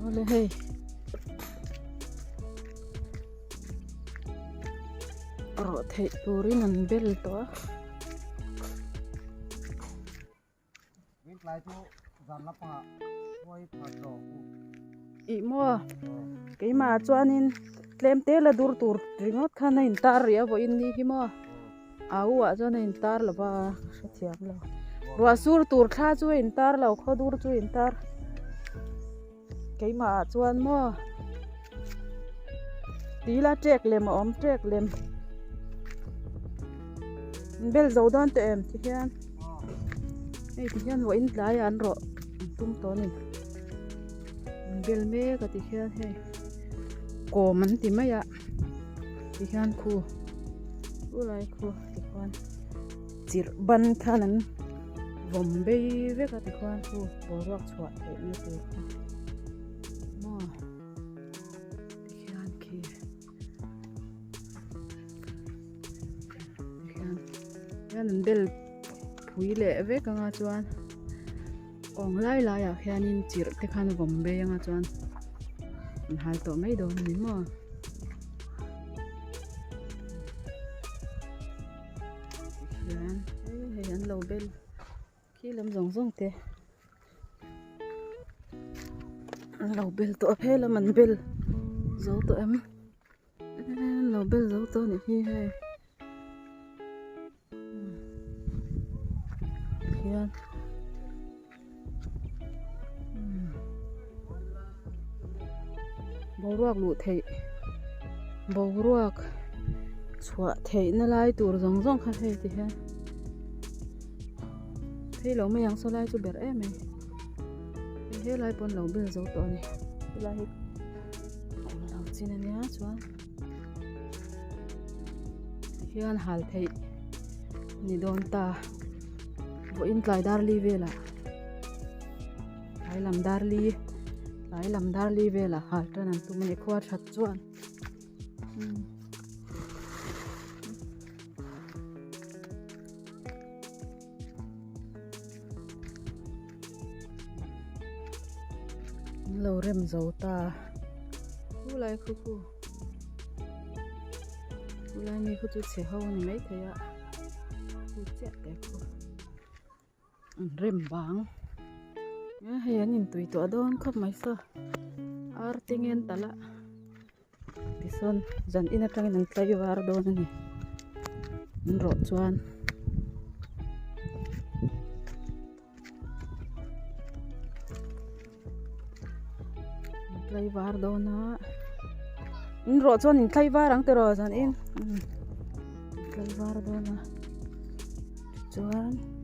Ole hei. Ro thei turin an bel to. Win lai chu zan la pa hoi pha ro ku. I mo cái mà chuanin tlem te la dur tur ringot khana in tar ria bo in ni hi mo. Au wa chuan in tar la ba sa thiam lo. Ro sur tur kha chu in tar lo kho dur chu in tar. Cái mà chuan mo tí la trek lem om trek lem bel zo don te em ti hian ei ti hian wo in tlai an ro tum to ni bel me ka ti hian he ko man ti mai ya ti hian khu u lai khu ti khan chir ban khanan vom be ve ka ti khan khu bo rak chhuat te ni tu nên bel phui lệ với cả ngà chuan ong lai lai à khi anh chịu cái khăn vòng bê ngà chuan hai tổ mấy đồ nín mà hay anh lâu bel khi làm rong rong thế lâu bel tổ phê là mình bel giấu tổ em lâu bel giấu tổ này khi hay bầu ruột lụt thầy bầu ruột xóa thầy nó lai tụi rong rong khát thầy thì ha thầy lâu mấy yang số lai cho bẹt em ấy thầy lai pon lâu bây giờ giấu to này lai lâu xin anh nhá choan thầy ăn hal thầy ni don ta vô in lại dar li về là lại làm dar li về là hal cho nên tụi mình khoa thật choan lâu rem dấu ta khu lại khu lại mi khu tụi trẻ hậu này mấy thế ạ khu chết cái khu rem bang hay anh nhìn tụi tụi đó khóc mấy sao ar tingen tala tison dần in atang nang tayo war do na ni ro chuan tayo war do na in ro chuan in tayo war ang tero dần in tayo war do na chuan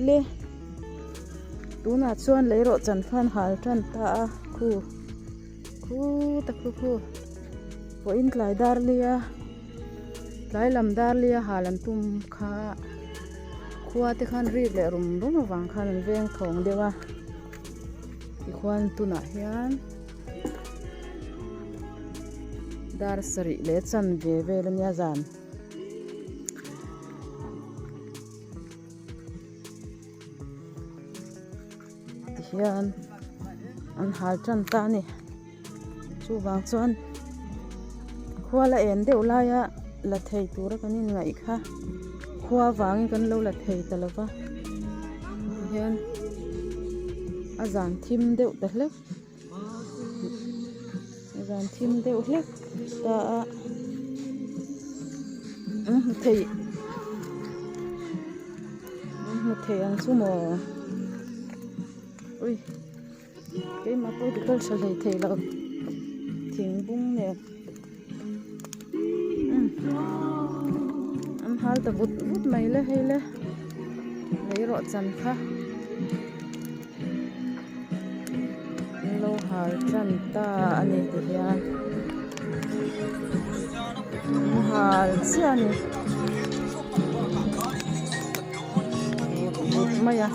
le tuna chuan leiro chan khan hal than ta a khu ta khu po in tlai dar lia tlai lam dar lia halam tum kha khuwa te khan ri le rum wang khan veng thong dewa ti khwan tuna hian dar sari le chan ve ve nia zan hian an hal than ta ni chu wang chuan khuwa la en deuh laia la thei tura kanin ngai kha khuwa wang kan lo la thei talawa hian a zan thim deuh ta hlek a zan thim deuh hlek ta thei ang chu mo ui cái mà tôi được tôi sẽ lấy thầy là thiền bung nè ăn hal ta bút mày lấy hay lấy rọ chân khá lâu hal chân ta anh ấy thì hal gì anh bút mày à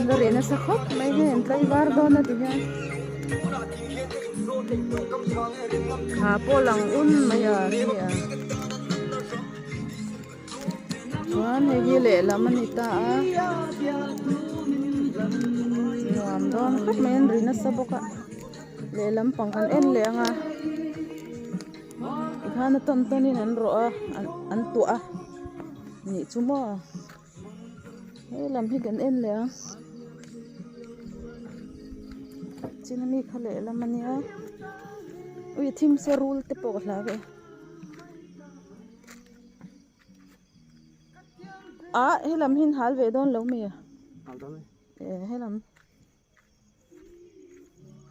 dari na sa khop may hen tay war do na diyan hapo lang un maya niya chuan hegi le laman ita nuam don khop mayan rina sa boka le lam pangkan en le anga ikhana ton tonin an ro an tu a ni chumo he lam hi gan en le chinami khale lamania ui thim se rule te po la ve a helam hin hal ve don lo me hal don e helam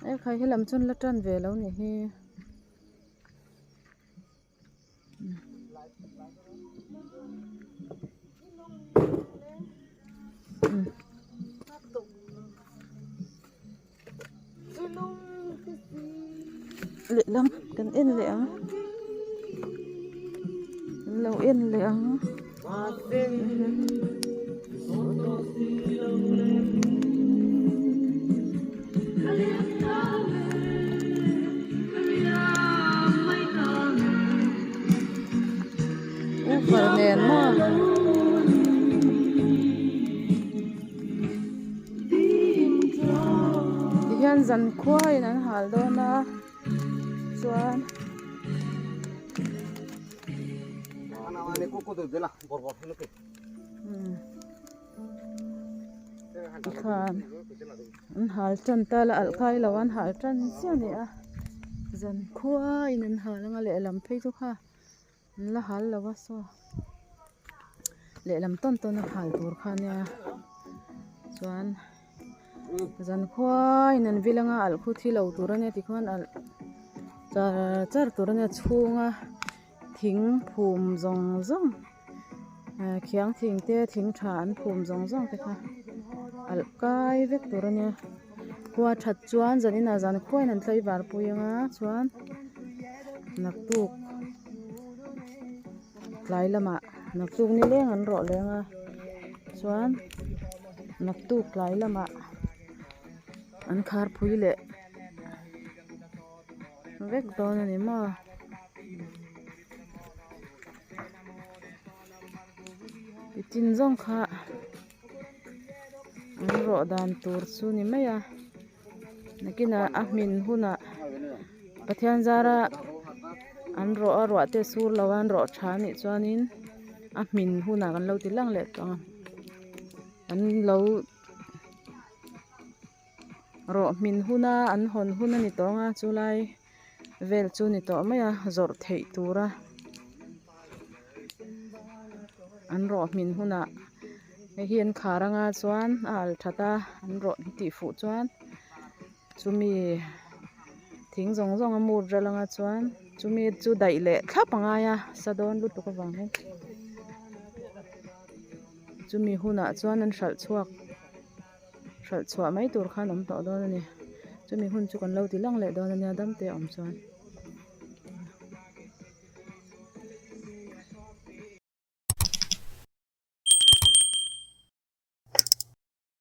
e khai helam chon la tran ve lo ni hi lệ lắm cần in lệ lâu in lệ phải nền mà hian zan khuai nan hal do na chuan cái cô từ đây là bọt bọt nó kì อีกคันอันหาจันตาละอัลไคละวันหาจันเสียเนี่ยจันควายนั่นหาแล้วก็เละลำเพยทุกค่ะนั่นละหาแล้วว่าซ้อเละลำต้นหาตัวค่ะเนี่ยส่วนจันควายนั่นวิลังอัลคุที่เราตัวเนี่ยที่คนอัลจะตัวเนี่ยชูงะทิ้งภูมิจงเขียงทิ้งเตะทิ้งฐานภูมิจงไปค่ะอัลกายเวกตัวเนี่ยกว่าชัดจวนจันนี่นะจันควายนั่นใส่บาร์ปุยงะจวนนักตุกหลายละมานักตุกนี่เลี้ยงอันรอเลี้ยงจวนนักตุกหลายละมาอันคาร์ปุยเละเวกตัวนี่มาจินจงค่ะอันรอดานตัวซูนี่ไม่อะนักกินอ่ะมินหุ่นอ่ะประเทศจาระอันรอเตสูรละวันรอชานี่จวนนี้อ่ะมินหุ่นอ่ะกันเราติดลังเล็กตัวอันเรารอมินหุ่นอ่ะอันหอนหุ่นนี่ตัวอ่ะจุไลเวลจูนี่ตัวไม่อะจอดเทตัวระอันรอมินหุ่นอ่ะเฮียนขารังอาจวนอัลทัตาอันรอติฟูจวนจูมีทิ้งจงมูดรังอาจวนจูมีจูได้เละขับปังไงสะดอนลุตุกบังเฮจูมีหุ่นอ่ะจวนนั้นชัดชัวไม่ตัวข้าน้ำต่อดอนนี่จูมีหุ่นจูกันเราตีลังเละดอนนี่ดำเตะอมจวน